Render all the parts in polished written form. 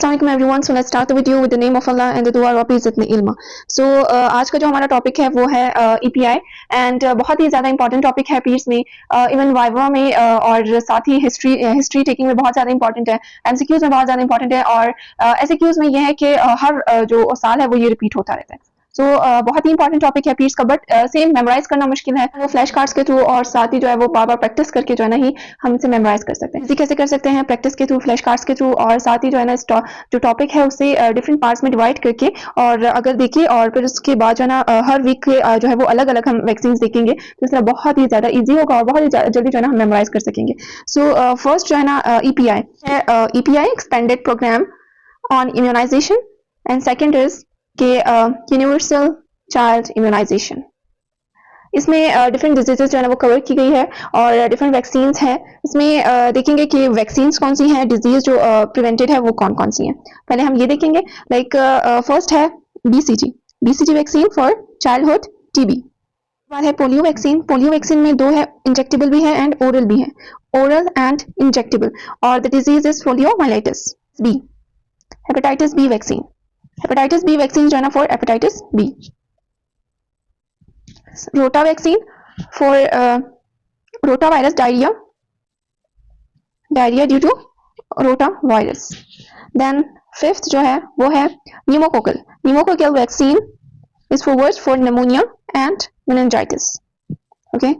Assalamualaikum everyone. So let's start the video with the name of Allah and the dua Rabbi ज़िदनी इल्मा. So आज का जो हमारा topic है वो है EPI एंड बहुत ही ज़्यादा इंपॉर्टेंट टॉपिक है पीर्स में, इवन वाइवा में और साथ ही हिस्ट्री टेकिंग में बहुत ज़्यादा इंपॉर्टेंट है, MCQs में बहुत ज़्यादा इंपॉर्टेंट है और SAQs में यह है कि हर जो साल है वो ये रिपीट होता रहता है. सो बहुत ही इंपॉर्टेंट टॉपिक है पीर्स का, बट सेम मेमोराइज करना मुश्किल है. वो फ्लैश कार्ड्स के थ्रू और साथ ही जो है वो बार बार प्रैक्टिस करके जो है ना ही हम इसे मेमोराइज कर सकते हैं. इसी कैसे कर सकते हैं? प्रैक्टिस के थ्रू, फ्लैश कार्ड्स के थ्रू और साथ ही जो है ना जो टॉपिक है उसे डिफरेंट पार्ट्स में डिवाइड करके और अगर देखिए और फिर उसके बाद जो है ना हर वीक जो है वो अलग अलग हम वैक्सीन देखेंगे तो इसलिए बहुत ही ज़्यादा ईजी होगा और बहुत ही जल्दी जो है ना हम मेमोराइज कर सकेंगे. सो फर्स्ट जो है ना EPI है, EPI expanded programme on immunisation and second is के यूनिवर्सल चाइल्ड इम्यूनाइजेशन. इसमें डिफरेंट डिजीजेस जो है ना वो कवर की गई है और डिफरेंट वैक्सीन्स हैं. इसमें देखेंगे कि वैक्सीन्स कौन सी हैं, डिजीज जो प्रिवेंटेड है वो कौन कौन सी हैं. पहले हम ये देखेंगे. लाइक फर्स्ट है BCG vaccine for childhood TB. बाद है पोलियो वैक्सीन. पोलियो वैक्सीन में दो है, इंजेक्टेबल भी है एंड ओरल भी है. Oral and injectable. और the disease is poliomyelitis B. Hepatitis B vaccine. Hepatitis B vaccine जो है ना for hepatitis B. Rota vaccine for rotavirus diarrhoea due to rotavirus. Then fifth जो है वो है pneumococcal vaccine is for pneumonia and meningitis. Okay.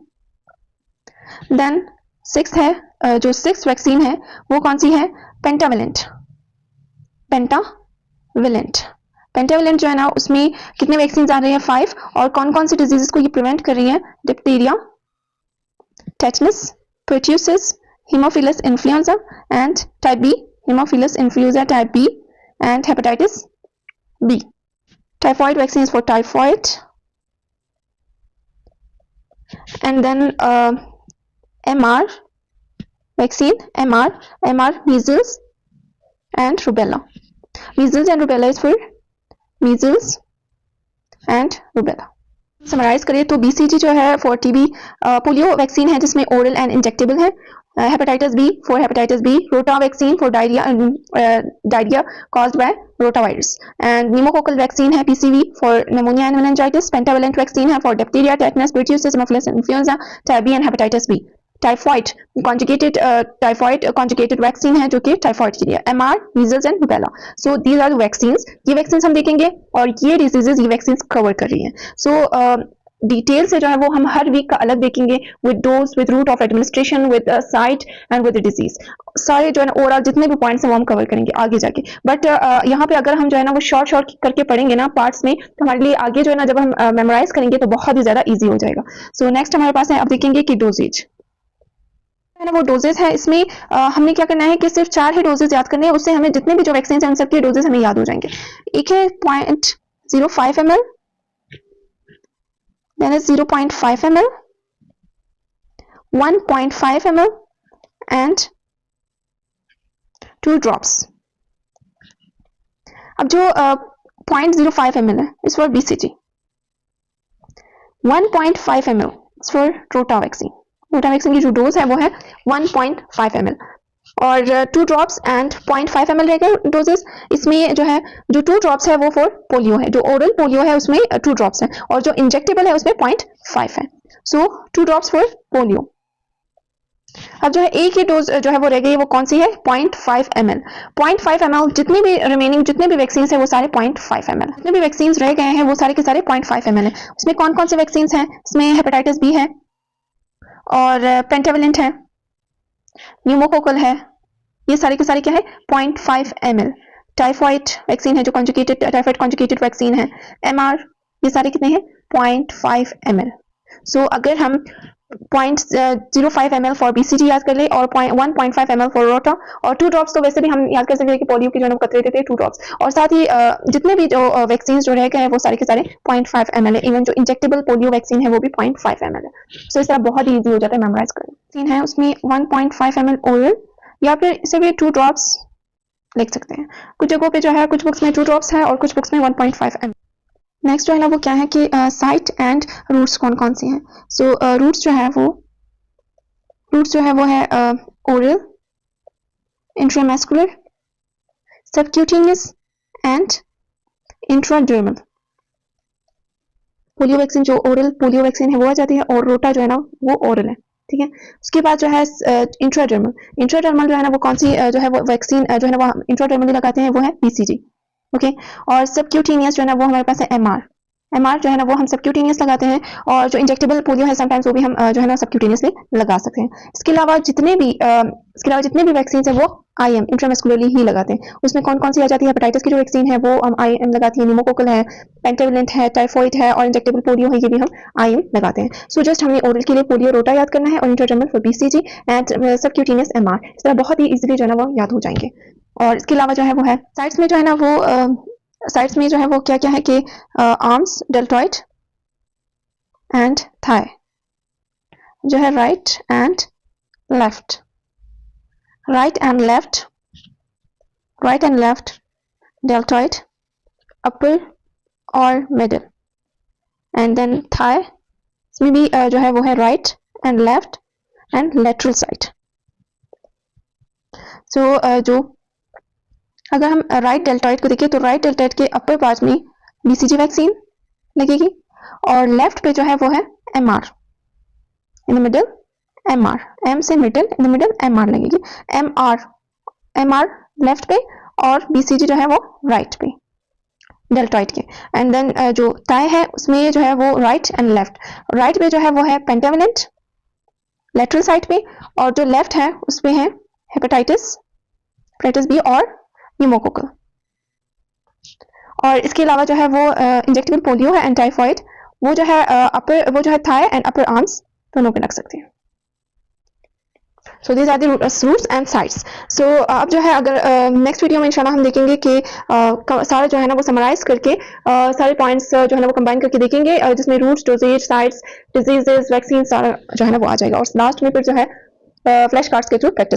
Then sixth है, जो sixth vaccine है वो कौन सी है? पेंटाविलेंट जो है ना उसमें कितने वैक्सीन आ रही हैं? 5. और कौन कौन सी डिजीजेस को ये प्रिवेंट कर रही हैं? Diphtheria, tetanus, pertussis, haemophilus influenza and type B, haemophilus influenza type B and hepatitis B. Typhoid vaccine for typhoid and then MR vaccine, MR measles and rubella. Measles and rubella is for measles and rubella. Summarise करें तो BCG जो है for TB, polio vaccine है जिसमें oral and injectable है. Hepatitis B for hepatitis B. Rota vaccine for diarrhoea caused by rotavirus. And pneumococcal vaccine है PCV for pneumonia and meningitis. Pentavalent vaccine है for diphtheria, tetanus, pertussis, haemophilus influenza type B and hepatitis B. Typhoid conjugated vaccine है जो कि typhoid के लिए. MR measles and rubella. So these are the vaccines. ये vaccines हम देखेंगे और ये डिजीजेस ये वैक्सीन्स कवर कर रही हैं. सो डिटेल से जो है वो हम हर वीक का अलग देखेंगे with dose, with route of administration, with site and with disease. सारे जो है ना ओवरऑल जितने भी पॉइंट्स हैं वो हम कवर करेंगे आगे जाके. बट यहाँ पे अगर हम जो है ना वो शॉर्ट करके पढ़ेंगे ना पार्ट्स में तो हमारे लिए आगे जो है ना जब हम मेमोराइज करेंगे तो बहुत ही ज्यादा ईजी हो जाएगा. सो नेक्स्ट हमारे पास है, अब देखेंगे कि डोजेज है ना वो डोजेस है. इसमें हमने क्या करना है कि सिर्फ 4 ही डोजेस याद करने हैं. उससे हमें जितने भी जो वैक्सीन हैं उन सबके डोजेस हमें याद हो जाएंगे. एक है 0.05 ml, then is 0.5 ml, 1.5 ml and 2 drops. अब जो 0.05 ml है इस फॉर BCG, 1.5 ml इस फॉर रोटा वैक्सीन. रोटा वैक्सीन की जो डोज है वो है 1.5 ml और 2 ड्रॉप्स एंड 0.5 ml रहेगा डोजेस. इसमें जो है जो 2 ड्रॉप्स है वो फॉर पोलियो है. जो ओरल पोलियो है उसमें 2 ड्रॉप्स है और जो इंजेक्टेबल है उसमें 0.5 है. सो 2 ड्रॉप्स फॉर पोलियो. अब जो है एक ही डोज जो है वो रह गई, वो कौन सी है? 0.5 ml. 0.5 ml. जितने भी रिमेनिंग जितने भी वैक्सीन है वो सारे 0.5 ml. जितने भी वैक्सीन रह गए हैं वो सारे के सारे 0.5 ml है. उसमें कौन कौन से वैक्सीन हैं? इसमें हेपेटाइटिस B है और पेंटावेलेंट है, न्यूमोकोकल है. ये सारे के सारे क्या है? 0.5 ml. टाइफॉइड वैक्सीन है जो टाइफॉइड कॉन्जुगेटेड वैक्सीन है. MR ये सारे कितने हैं? 0.5 ml. सो अगर हम 0.05 ml फॉर BCG याद कर ले और 1.5 ml फॉर रोटा और 2 ड्रॉप्स तो वैसे भी हम याद कर सकते हैं कि पोलियो की जो कतरे देते हैं 2 ड्रॉप्स. और साथ ही जितने भी जो वैक्सीन जो रह गए हैं वो सारे के सारे 0.5 ml है. इवन जो इंजेक्टेबल पोलियो वैक्सीन है वो भी 0.5 ml है. सो इस तरह बहुत ही ईजी हो जाता है मेमोराइज करना. वैक्सीन है उसमें 1.5 ml ओरल या फिर इसे भी 2 ड्रॉप्स लिख सकते हैं. कुछ जगहों पे जो है कुछ बुक्स में 2 ड्रॉप्स है और कुछ बुक्स में 1.5 ml. नेक्स्ट जो है ना वो क्या है कि साइट एंड रूट्स कौन कौन सी हैं. सो रूट्स जो है वो है oral, intramuscular, subcutaneous and intradermal. Polio vaccine जो ओरल पोलियो वैक्सीन है वो आ जाती है, और रोटा जो है ना वो ओरल है, ठीक है। उसके बाद जो है इंट्राडर्मल। इंट्राडर्मल जो है ना वो कौन सी जो है वो वैक्सीन जो है ना वो इंट्राडर्मली लगाते हैं, वो है बीसीजी, ओके। और सबक्यूटेनियस जो है ना वो हमारे पास है एमआर। एमआर जो है ना वो हम सबक्यूटेनियस लगाते हैं, और जो इंजेक्टेबल पोलियो है समटाइम्स वो भी हम जो है ना सबक्यूटेनियसली लगा सकते हैं। इसके अलावा जितने भी वैक्सीन है वो आईएम इंट्रामस्कुलरली ही लगाते हैं। उसमें कौन कौन सी आ जाती है? हेपेटाइटिस की जो वैक्सीन है वो हम आईएम लगाती है, निमोकोकल है, पेंटाविलेंट है, टाइफॉइड है, और इंजेक्टेबल पोलियो है, ये भी हम आईएम लगाते हैं। सो जस्ट हमें ओरल के लिए पोलियो रोटा याद करना है, और intradermal for BCG and subcutaneous MR. इस तरह बहुत ही इजीली जो है ना वो याद हो जाएंगे। और इसके अलावा जो है वो है साइड्स में जो है ना वो साइड्स में जो है वो क्या क्या है कि आर्म्स, डेल्टॉइड एंड थाई, जो है right and left, right and left, deltoid, upper और मिडल, एंड देन थाई, इसमें भी जो है वो है right and left and lateral side. So जो अगर हम राइट डेल्टॉइड को देखें तो राइट डेल्टॉइड के अपर पार्ट में बीसीजी वैक्सीन लगेगी, और लेफ्ट पे जो है वो है MR, in the middle MR, M से middle, in the middle MR लगेगी। एमआर लेफ्ट पे, और बीसीजी जो है वो राइट पे डेल्टॉइड के। एंड देन जो टाई है उसमें जो है वो राइट एंड लेफ्ट। राइट पे जो है वो है पेंटाविलेंट लेटरल साइड पे, और जो लेफ्ट है उसमें है हेपेटाइटिस बी और न्यूमोकोकल। और इसके अलावा जो है वो इंजेक्टेबल पोलियो है एंड टाइफॉइड, वो जो है थाई एंड अपर आर्म्स दोनों पे लग सकते हैं। So these are the routes and sides. So अब जो है अगर नेक्स्ट वीडियो में इंशाल्लाह हम देखेंगे कि सारा जो है ना वो समराइज करके सारे पॉइंट्स जो है ना वो कंबाइन करके देखेंगे, जिसमें routes, doses, sides, diseases, vaccine सारा जो है ना वो आ जाएगा, और लास्ट में फिर जो है फ्लैश कार्ड्स के थ्रू प्रैक्टिस करेंगे।